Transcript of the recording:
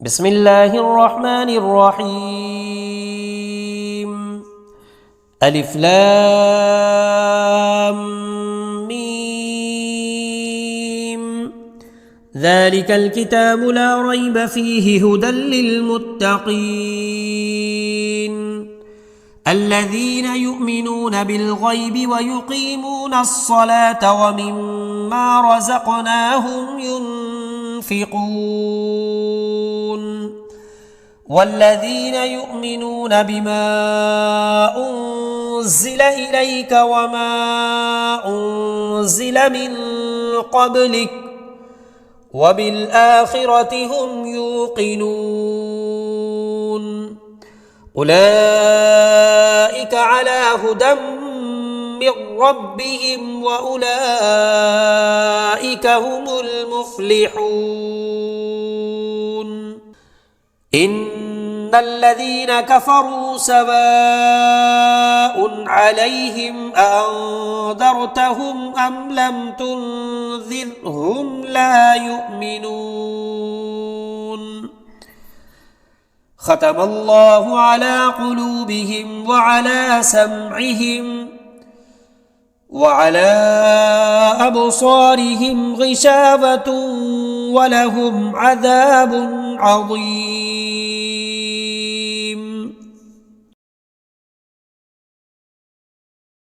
بسم الله الرحمن الرحيم. ألف لام ميم. ذلك الكتاب لا ريب فيه هدى للمتقين الذين يؤمنون بالغيب ويقيمون الصلاة ومما رزقناهم ينفقون والذين يؤمنون بما أنزل إليك وما أنزل من قبلك وبالآخرة هم يوقنون أولئك على هدى من ربهم وأولئك هم المفلحون. إن الذين كفروا سواء عليهم أنذرتهم أم لم تنذرهم لا يؤمنون. ختم الله على قلوبهم وعلى سمعهم وعلى أبصارهم غشاوة ولهم عذاب عظيم.